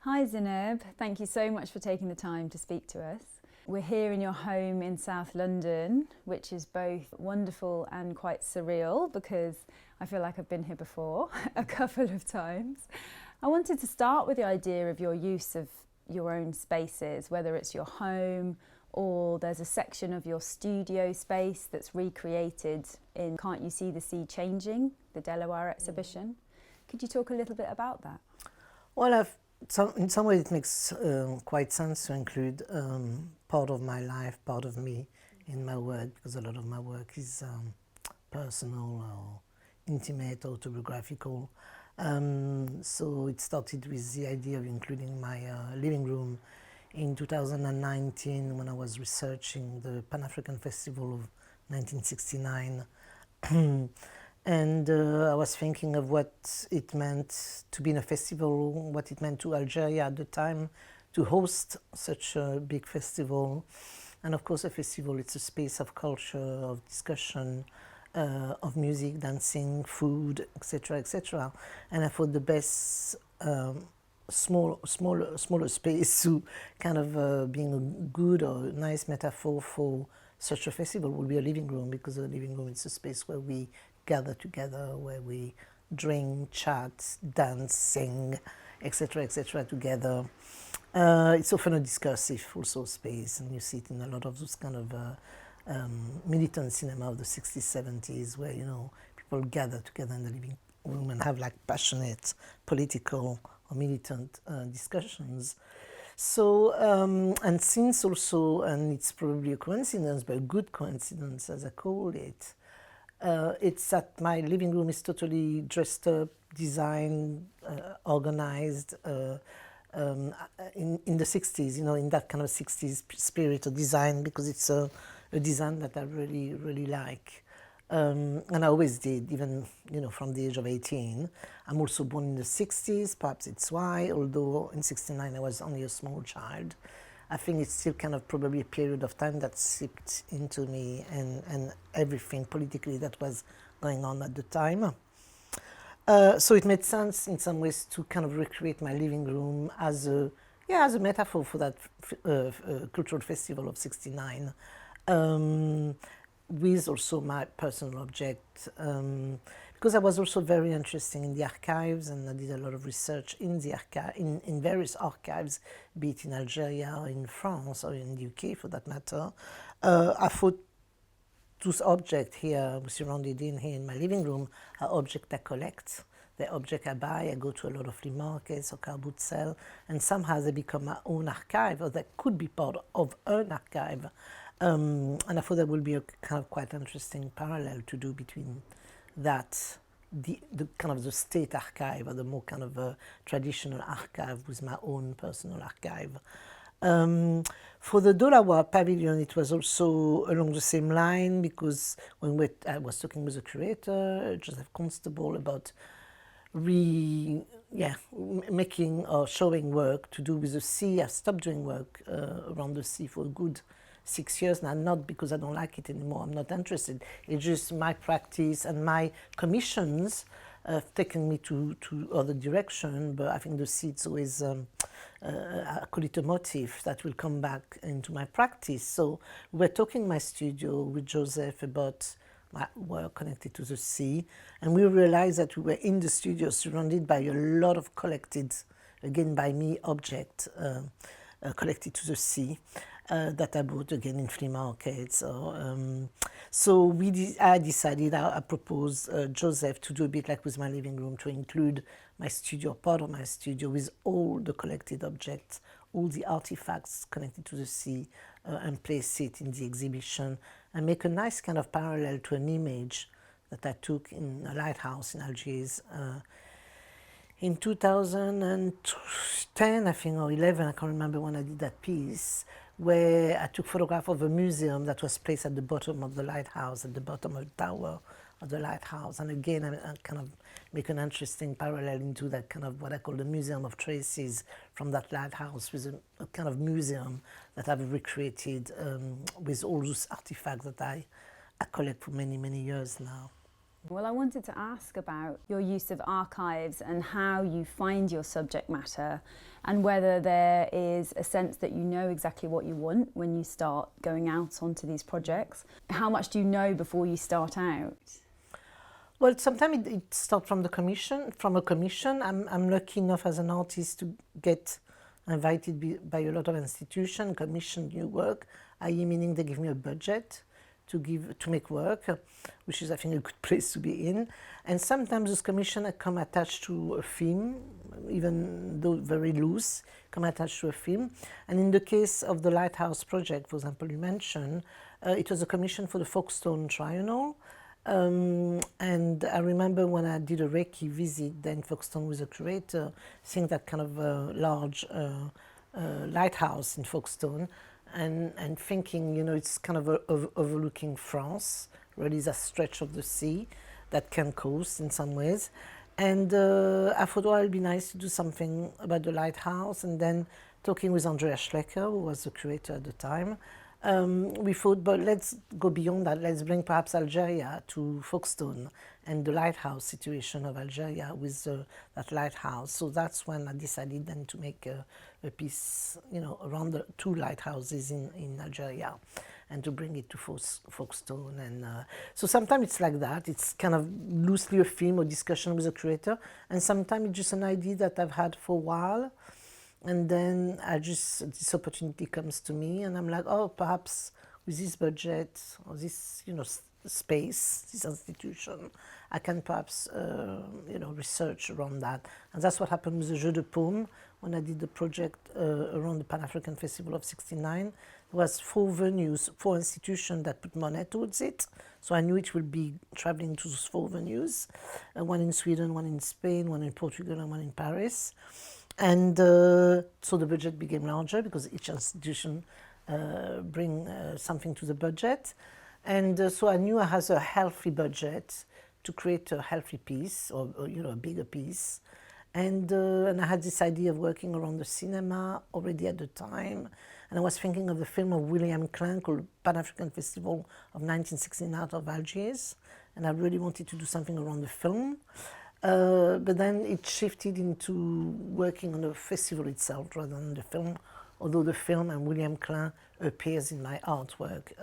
Hi Zineb, thank you so much for taking the time to speak to us. We're here in your home in South London, which is both wonderful and quite surreal because I feel like I've been here before a couple of times. I wanted to start with the idea of your use of your own spaces, whether it's your home or there's a section of your studio space that's recreated in Can't You See the Sea Changing, the Delaware exhibition. Could you talk a little bit about that? Well, in some ways it makes quite sense to include part of my life, part of me in my work, because a lot of my work is personal or intimate, autobiographical. So it started with the idea of including my living room in 2019 when I was researching the Pan-African Festival of 1969. And I was thinking of what it meant to be in a festival, what it meant to Algeria at the time to host such a big festival. And of course, a festival, it's a space of culture, of discussion, of music, dancing, food, etc. And I thought the best smaller space to kind of being a good or nice metaphor for such a festival would be a living room, because a living room is a space where we gather together, where we drink, chat, dance, sing, etc. together. It's often a discursive also space, and you see it in a lot of those kind of militant cinema of the 60s, 70s, where, you know, people gather together in the living room and have like passionate political or militant discussions. So, and since also, and it's probably a coincidence, but a good coincidence as I call it, it's that my living room is totally dressed up, designed, organized in the 60s, you know, in that kind of 60s spirit of design, because it's a design that I really like. And I always did, even, you know, from the age of 18. I'm also born in the 60s, perhaps it's why, although in 69 I was only a small child. I think it's still kind of probably a period of time that seeped into me and everything politically that was going on at the time. So it made sense in some ways to kind of recreate my living room as a metaphor for that cultural festival of 69. With also my personal object, because I was also very interested in the archives, and I did a lot of research in the in various archives, be it in Algeria or in France or in the UK for that matter. I thought those objects here, surrounded in here in my living room, are objects I collect. They're objects I buy. I go to a lot of flea markets or car boot sale, and somehow they become my own archive, or they could be part of an archive. And I thought that would be a kind of quite interesting parallel to do between that, the kind of the state archive, or the more kind of a traditional archive with my own personal archive. For the Warr Pavilion, it was also along the same line, because when I was talking with the curator, Joseph Constable, about making or showing work to do with the sea. I've stopped doing work around the sea for a good 6 years now, not because I don't like it anymore, I'm not interested. It's just my practice and my commissions have taken me to other direction, but I think the sea is always, I call it a motif that will come back into my practice. So we're talking in my studio with Joseph about my work connected to the sea, and we realized that we were in the studio surrounded by a lot of collected, again by me, objects collected to the sea. That I bought again in flea markets. So I decided, I proposed Joseph to do a bit like with my living room, to include my studio, part of my studio, with all the collected objects, all the artifacts connected to the sea, and place it in the exhibition, and make a nice kind of parallel to an image that I took in a lighthouse in Algiers in 2010, I think, or 11, I can't remember when I did that piece, where I took photograph of a museum that was placed at the bottom of the lighthouse, at the bottom of the tower of the lighthouse. And again, I kind of make an interesting parallel into that kind of what I call the Museum of Traces from that lighthouse, with a kind of museum that I've recreated with all those artifacts that I collect for many years now. Well, I wanted to ask about your use of archives and how you find your subject matter, and whether there is a sense that you know exactly what you want when you start going out onto these projects. How much do you know before you start out? Well, sometimes it starts from the commission. From a commission, I'm lucky enough as an artist to get invited by a lot of institutions, commission new work, i.e. meaning they give me a budget to make work, which is, I think, a good place to be in. And sometimes those commissions come attached to a theme, even though very loose, come attached to a theme. And in the case of the Lighthouse project, for example, you mentioned, it was a commission for the Folkestone Triennial. And I remember when I did a Reiki visit then Folkestone with a curator, seeing that kind of large lighthouse in Folkestone, and thinking, you know, it's kind of overlooking France, really that stretch of the sea that can coast in some ways. And I thought, well, it'd be nice to do something about the lighthouse. And then talking with Andrea Schlecker, who was the curator at the time, we thought, but let's go beyond that. Let's bring perhaps Algeria to Folkestone and the lighthouse situation of Algeria with that lighthouse. So that's when I decided then to make a piece, you know, around the two lighthouses in Algeria, and to bring it to Folkestone. And so sometimes it's like that. It's kind of loosely a theme or discussion with a curator, and sometimes it's just an idea that I've had for a while. And then this opportunity comes to me, and I'm like, oh, perhaps with this budget or this, you know, space, this institution, I can perhaps, you know, research around that. And that's what happened with the Jeux de Paume when I did the project around the Pan-African Festival of '69. There was 4 venues, 4 institutions that put money towards it. So I knew it would be traveling to those 4 venues, one in Sweden, one in Spain, one in Portugal, and one in Paris. And so the budget became larger because each institution bring something to the budget. And so I knew I had a healthy budget to create a healthy piece, or you know, a bigger piece. And I had this idea of working around the cinema already at the time. And I was thinking of the film of William Klein called Pan-African Festival of 1916 out of Algiers. And I really wanted to do something around the film. But then it shifted into working on the festival itself rather than the film, although the film and William Klein appears in my artwork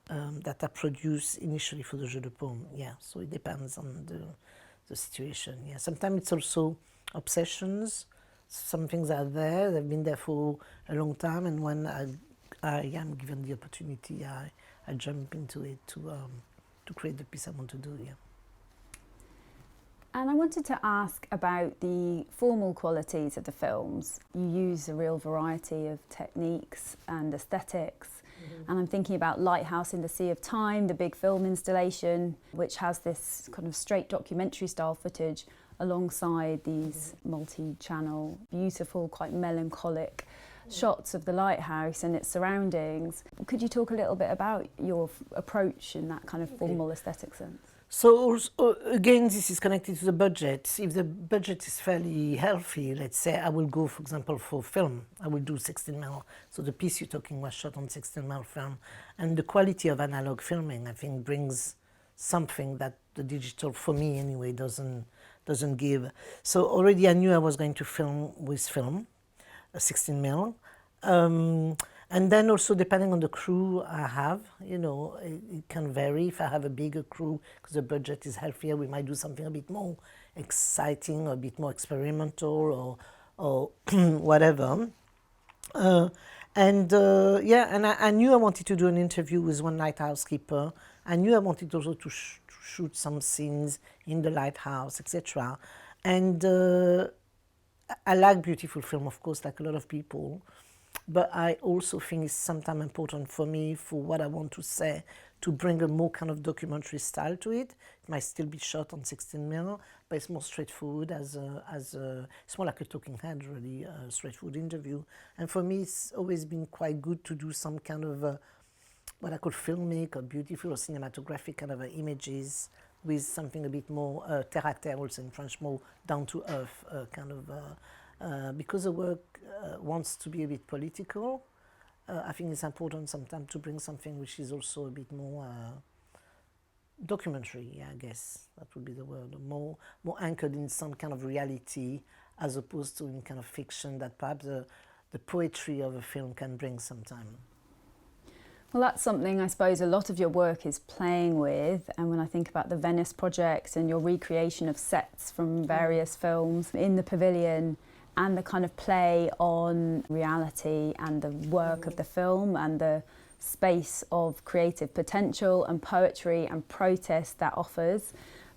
that I produced initially for the Jeux de Paume. Yeah, so it depends on the situation. Yeah, sometimes it's also obsessions. Some things are there, they've been there for a long time, and when I am given the opportunity, I jump into it to create the piece I want to do. Yeah. And I wanted to ask about the formal qualities of the films. You use a real variety of techniques and aesthetics. And I'm thinking about Lighthouse in the Sea of Time, the big film installation, which has this kind of straight documentary style footage alongside these multi-channel, beautiful, quite melancholic shots of the lighthouse and its surroundings. Could you talk a little bit about your approach in that kind of formal aesthetic sense? So again, this is connected to the budget. If the budget is fairly healthy, let's say I will go, for example, for film, I will do 16mm. So the piece you're talking was shot on 16mm film. And the quality of analog filming, I think, brings something that the digital, for me anyway, doesn't give. So already I knew I was going to film with film, 16mm. And then also depending on the crew I have, you know, it can vary. If I have a bigger crew, because the budget is healthier, we might do something a bit more exciting or a bit more experimental or whatever. Yeah, and I knew I wanted to do an interview with one lighthouse keeper. I knew I wanted also to shoot some scenes in the lighthouse, etc. And I like beautiful film, of course, like a lot of people. But I also think it's sometimes important for me, for what I want to say, to bring a more kind of documentary style to it. It might still be shot on 16mm, but it's more straightforward it's more like a talking head, really, a straightforward interview. And for me, it's always been quite good to do some kind of what I call filmic or beautiful or cinematographic kind of images with something a bit more terre à terre, also in French, more down to earth kind of. Because the work wants to be a bit political, I think it's important sometimes to bring something which is also a bit more documentary, yeah, I guess that would be the word, more anchored in some kind of reality as opposed to in kind of fiction that perhaps the poetry of a film can bring sometimes. Well, that's something I suppose a lot of your work is playing with, and when I think about the Venice project and your recreation of sets from various films in the pavilion and the kind of play on reality and the work of the film and the space of creative potential and poetry and protest that offers,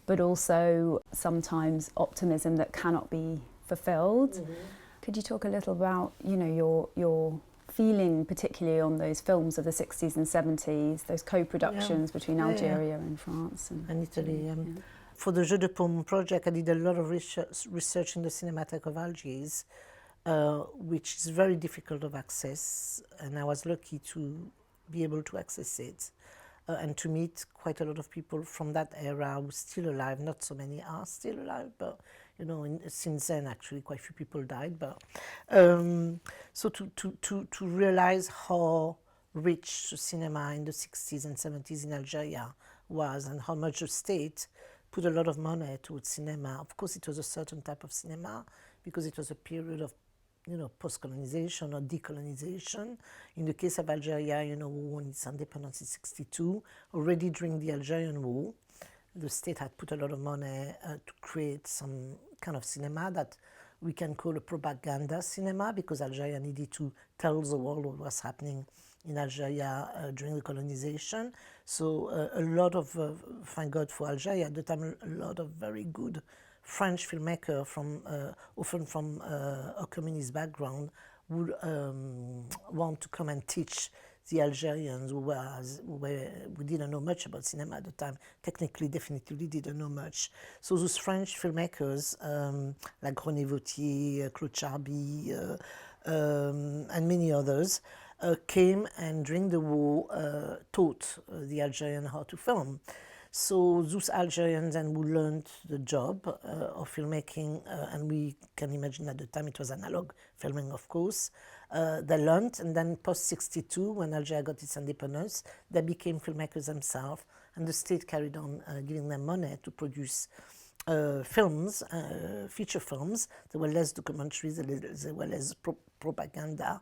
but also sometimes optimism that cannot be fulfilled. Could you talk a little about, you know, your feeling particularly on those films of the 60s and 70s, those co-productions between Algeria and France and Italy. For the Jeux de Paume project, I did a lot of research in the Cinematheque of Algiers, which is very difficult of access, and I was lucky to be able to access it and to meet quite a lot of people from that era who are still alive. Not so many are still alive, but you know, since then actually quite a few people died. But so to realize how rich the cinema in the 60s and 70s in Algeria was, and how much the state put a lot of money towards cinema. Of course, it was a certain type of cinema because it was a period of, you know, post-colonization or decolonization. In the case of Algeria, you know, who won its independence in 62, already during the Algerian War, the state had put a lot of money to create some kind of cinema that we can call a propaganda cinema, because Algeria needed to tell the world what was happening in Algeria during the colonization. So a lot of, thank God for Algeria, at the time a lot of very good French filmmakers, often from a communist background, would want to come and teach the Algerians who didn't know much about cinema at the time, technically, definitively didn't know much. So those French filmmakers, like René Vautier, Claude Charby, and many others, came and during the war taught the Algerians how to film. So those Algerians then who learned the job of filmmaking, and we can imagine at the time it was analog filming, of course, they learned, and then post-62, when Algeria got its independence, they became filmmakers themselves, and the state carried on giving them money to produce films, feature films. There were less documentaries, there were less propaganda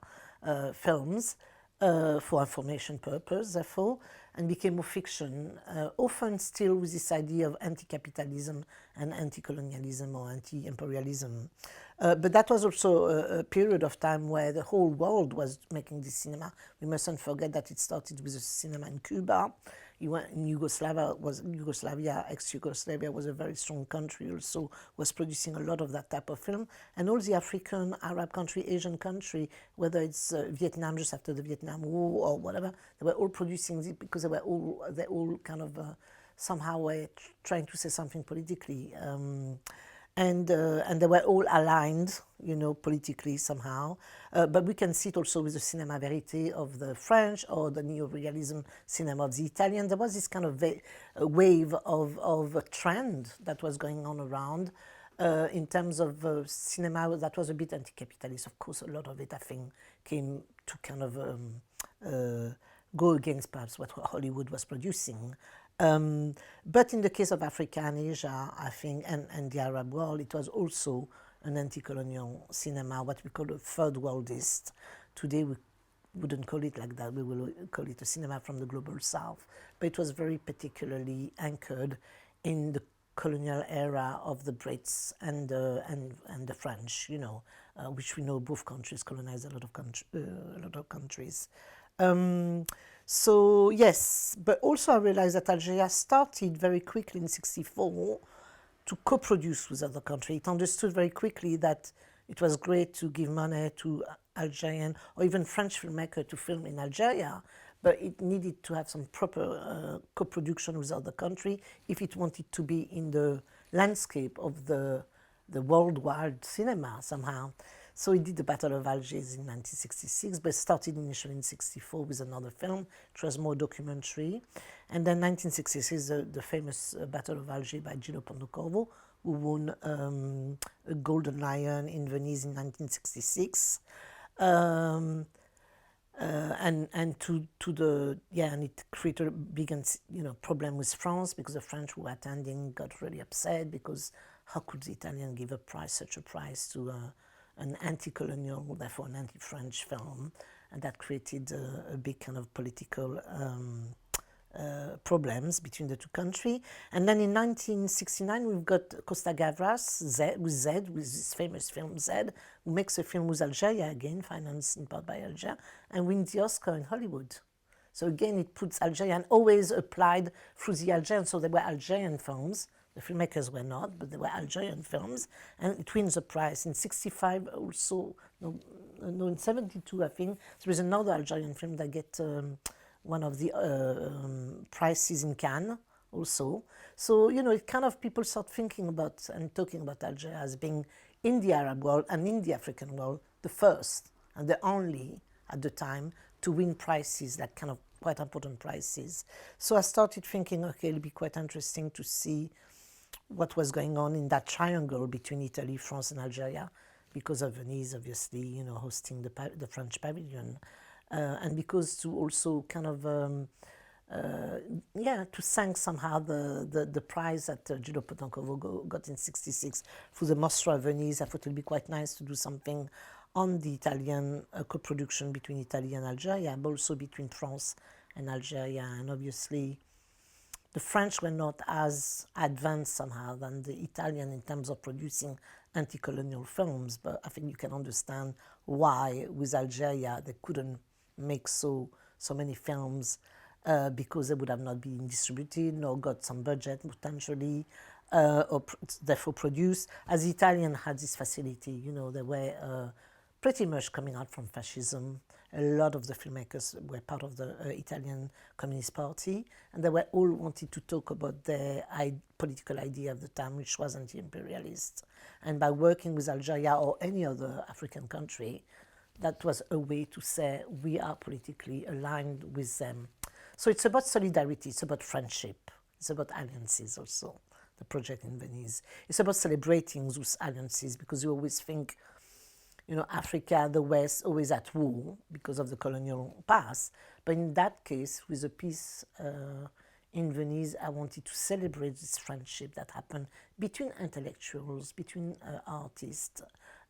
films for information purpose, therefore, and became more fiction, often still with this idea of anti-capitalism and anti-colonialism or anti-imperialism. But that was also a period of time where the whole world was making this cinema. We mustn't forget that it started with a cinema in Cuba. In Yugoslavia, ex-Yugoslavia was a very strong country also, was producing a lot of that type of film. And all the African, Arab country, Asian country, whether it's Vietnam just after the Vietnam War or whatever, they were all producing it because they all kind of somehow were trying to say something politically. And they were all aligned, you know, politically somehow. But we can see it also with the cinema verité of the French or the neo-realism cinema of the Italian. There was this kind of wave of a trend that was going on around in terms of cinema that was a bit anti-capitalist. Of course, a lot of it, I think, came to kind of go against perhaps what Hollywood was producing. But in the case of Africa and Asia, I think, and the Arab world, it was also an anti-colonial cinema, what we call a third worldist. Today we wouldn't call it like that, we will call it a cinema from the global south. But it was very particularly anchored in the colonial era of the Brits and the French, you know, which we know both countries colonized a lot of countries. So yes, but also I realized that Algeria started very quickly in '64 to co-produce with other countries. It understood very quickly that it was great to give money to Algerian or even French filmmakers to film in Algeria, but it needed to have some proper co-production with other countries if it wanted to be in the landscape of the worldwide cinema somehow. So he did the Battle of Algiers in 1966, but started initially in '64 with another film, which was more documentary. And then 1966, the famous Battle of Algiers by Gino Pontecorvo, who won a Golden Lion in Venice in 1966. and it created a big problem with France, because the French who were attending got really upset, because how could the Italian give such a prize to an anti-colonial, therefore an anti-French film, and that created a big kind of political problems between the two countries. And then in 1969 we've got Costa Gavras with his famous film Z, who makes a film with Algeria again, financed in part by Algeria, and wins the Oscar in Hollywood. So again it puts Algeria, and always applied through the Algerians, so they were Algerian films. The filmmakers were not, but they were Algerian films, and it wins the prize. In 65 also, no, in 72 I think, there is another Algerian film that gets one of the prizes in Cannes also. So, it kind of, people start thinking about and talking about Algeria as being, in the Arab world and in the African world, the first and the only at the time to win prizes, like kind of quite important prizes. So I started thinking, okay, it'll be quite interesting to see what was going on in that triangle between Italy, France and Algeria, because of Venice, obviously, hosting the French Pavilion. And because to also kind of, to thank somehow the prize that Giulio Potancovo got in 66 for the Mostra of Venice. I thought it would be quite nice to do something on the Italian co-production between Italy and Algeria, but also between France and Algeria. And obviously, the French were not as advanced somehow than the Italian in terms of producing anti-colonial films, but I think you can understand why with Algeria they couldn't make so many films, because they would have not been distributed nor got some budget potentially, or therefore produced. As the Italian had this facility, they were pretty much coming out from fascism. A lot of the filmmakers were part of the Italian Communist Party, and they were all wanted to talk about their political idea of the time, which was anti-imperialist. And by working with Algeria or any other African country, that was a way to say we are politically aligned with them. So it's about solidarity, it's about friendship, it's about alliances also, the project in Venice. It's about celebrating those alliances, because you always think, Africa, the West, always at war because of the colonial past. But in that case, with the piece in Venice, I wanted to celebrate this friendship that happened between intellectuals, between artists,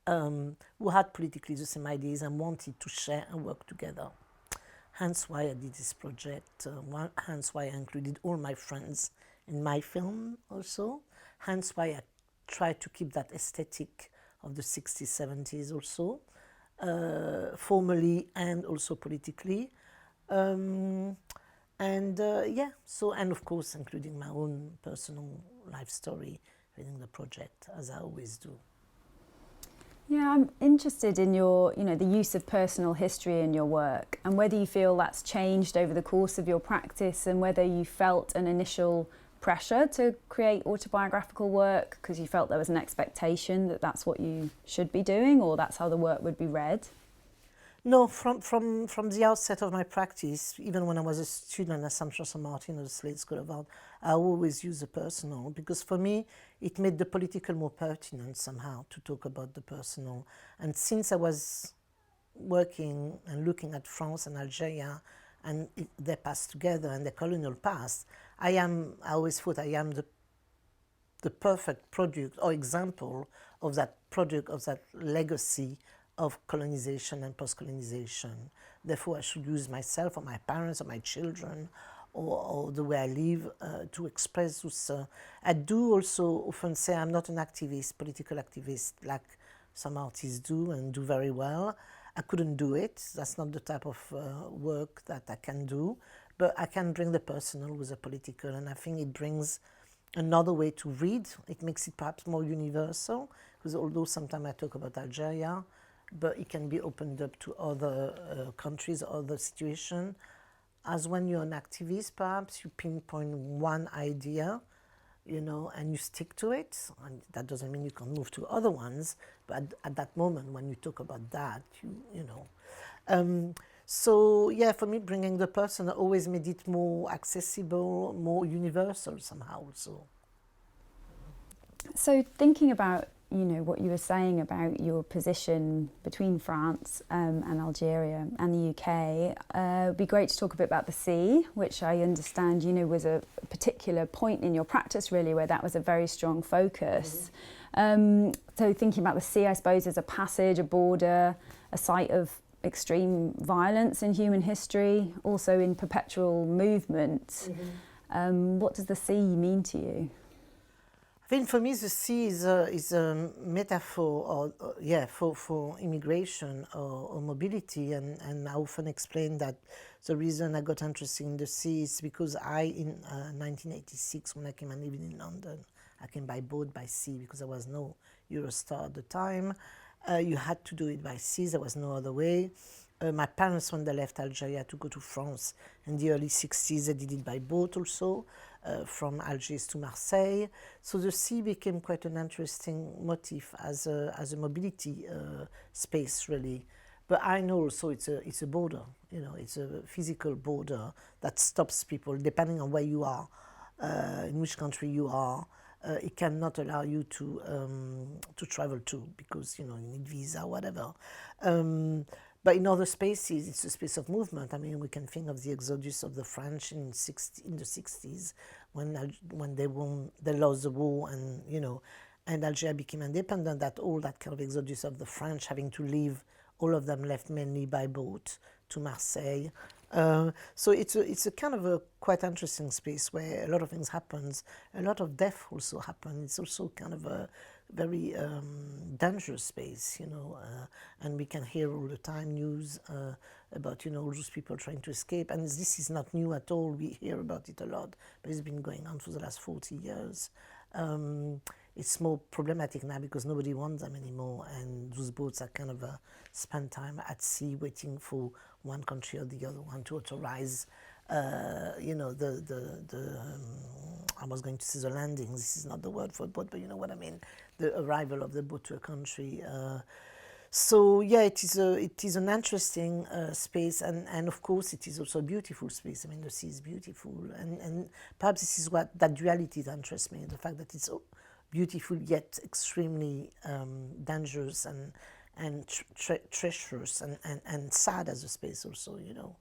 who had politically the same ideas and wanted to share and work together. Hence why I did this project, hence why I included all my friends in my film also, hence why I tried to keep that aesthetic of the 60s, 70s also, formally and also politically. And of course including my own personal life story within the project, as I always do. Yeah, I'm interested in your, the use of personal history in your work, and whether you feel that's changed over the course of your practice, and whether you felt an initial pressure to create autobiographical work because you felt there was an expectation that that's what you should be doing, or that's how the work would be read. No, from the outset of my practice, even when I was a student at St. St. Martin at the Slade School of Art, I always used the personal, because for me it made the political more pertinent somehow to talk about the personal. And since I was working and looking at France and Algeria and their past together and their colonial past, I always thought I am the perfect product or example of that product, of that legacy of colonization and post-colonization. Therefore, I should use myself or my parents or my children or the way I live to express this. I do also often say I'm not an activist, political activist, like some artists do and do very well. I couldn't do it. That's not the type of work that I can do. But I can bring the personal with the political, and I think it brings another way to read. It makes it perhaps more universal, because although sometimes I talk about Algeria, but it can be opened up to other countries, other situations. As when you're an activist, perhaps you pinpoint one idea, and you stick to it. And that doesn't mean you can move to other ones, but at that moment when you talk about that, so yeah, for me, bringing the person always made it more accessible, more universal somehow also. So thinking about you know, what you were saying about your position between France and Algeria and the UK. It'd be great to talk a bit about the sea, which I understand, you know, was a particular point in your practice really where that was a very strong focus. So thinking about the sea, I suppose, as a passage, a border, a site of extreme violence in human history, also in perpetual movement. What does the sea mean to you? I think for me the sea is a metaphor for immigration or mobility, and I often explain that the reason I got interested in the sea is because in 1986, when I came and lived in London, I came by boat, by sea, because there was no Eurostar at the time. You had to do it by sea, there was no other way. My parents, when they left Algeria to go to France in the early 60s, they did it by boat also, from Algiers to Marseille. So the sea became quite an interesting motif as a mobility space, really. But I know also it's a border, you know, it's a physical border that stops people, depending on where you are, in which country you are. It cannot allow you to travel to, because, you know, you need visa, whatever. But in other spaces, it's a space of movement. I mean, we can think of the exodus of the French in the 60s, when they lost the war, and, you know, and Algeria became independent. That all that kind of exodus of the French having to leave, all of them left mainly by boat to Marseille. So it's a kind of a quite interesting space where a lot of things happens, a lot of death also happens. It's also kind of a very dangerous space, you know, and we can hear all the time news about, you know, all those people trying to escape, and this is not new at all. We hear about it a lot, but it's been going on for the last 40 years. It's more problematic now because nobody wants them anymore, and those boats are kind of spend time at sea waiting for one country or the other one to authorize, you know, I was going to say the landing. This is not the word for boat, but you know what I mean. The arrival of the boat to a country. So yeah, it is an interesting space, and of course it is also a beautiful space. I mean, the sea is beautiful, and perhaps this is what that duality that interests me, the fact that it's so beautiful yet extremely dangerous and treacherous and sad as a space also, you know.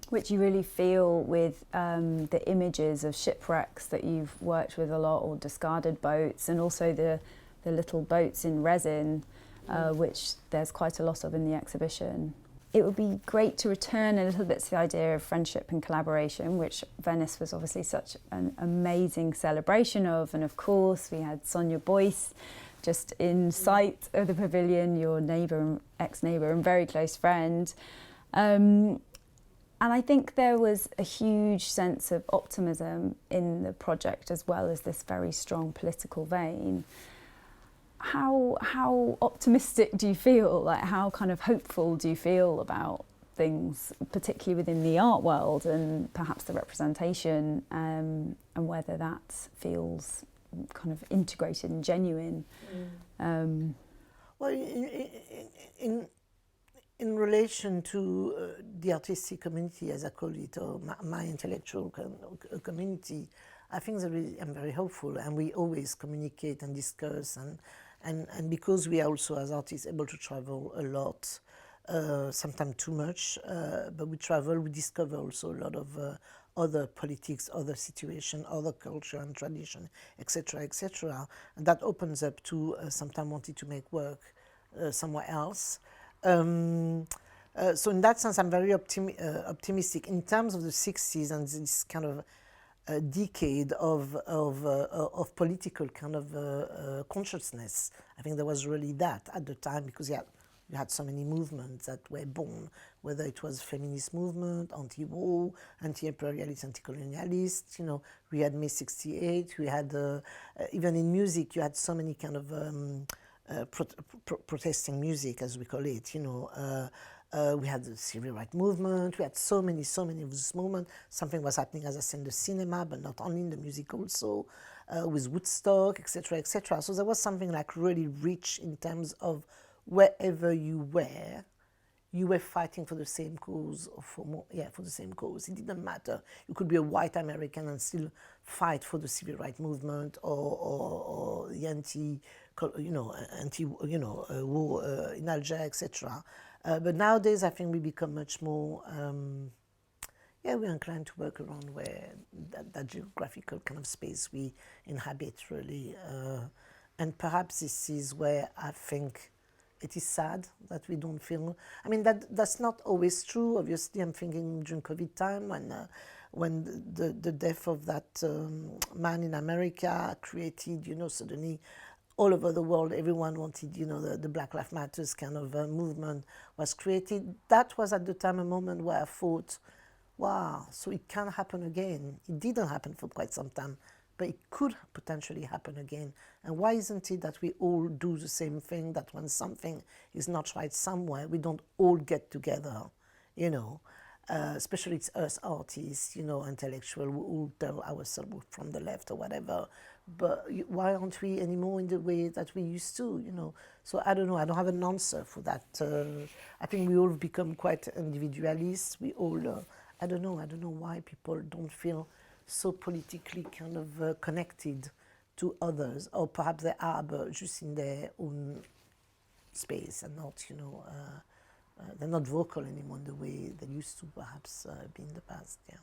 Which you really feel with the images of shipwrecks that you've worked with a lot, or discarded boats, and also the little boats in resin, which there's quite a lot of in the exhibition. It would be great to return a little bit to the idea of friendship and collaboration, which Venice was obviously such an amazing celebration of. And of course, we had Sonia Boyce just in sight of the pavilion, your neighbour, ex-neighbour and very close friend. And I think there was a huge sense of optimism in the project, as well as this very strong political vein. How optimistic do you feel? Like, how kind of hopeful do you feel about things, particularly within the art world and perhaps the representation, and whether that feels kind of integrated and genuine? Well, in relation to the artistic community, as I call it, or my intellectual community, I think I'm very hopeful, and we always communicate and discuss, and because we are also as artists able to travel a lot, sometimes too much, but we travel, we discover also a lot of other politics, other situation, other culture and tradition, etc., etc. And that opens up to sometimes wanting to make work somewhere else. So in that sense, I'm very optimistic in terms of the 60s and this kind of decade of political kind of consciousness. I think there was really that at the time, because you had so many movements that were born, whether it was feminist movement, anti-war, anti-imperialist, anti-colonialist. You know, we had May 68. We had even in music, you had so many kind of protesting music, as we call it. You know. We had the civil rights movement. We had so many of this movement. Something was happening, as I said, in the cinema, but not only in the music also, with Woodstock, etc., etc. So there was something like really rich in terms of wherever you were fighting for the same cause, or for the same cause. It didn't matter. You could be a white American and still fight for the civil rights movement or the war in Algeria, etc. But nowadays, I think we become much more, we're inclined to work around where that geographical kind of space we inhabit, really. And perhaps this is where I think it is sad that we don't feel. I mean, that's not always true. Obviously, I'm thinking during COVID time when the death of that man in America created, suddenly all over the world, everyone wanted, the Black Lives Matters kind of movement was created. That was at the time a moment where I thought, wow, so it can happen again. It didn't happen for quite some time, but it could potentially happen again. And why isn't it that we all do the same thing, that when something is not right somewhere, we don't all get together, especially it's us artists, intellectual, we all tell ourselves from the left or whatever, but why aren't we anymore in the way that we used to, So I don't know, I don't have an answer for that. I think we all become quite individualists. We all, I don't know why people don't feel so politically kind of connected to others, or perhaps they are, but just in their own space and not, they're not vocal anymore in the way they used to perhaps be in the past, yeah.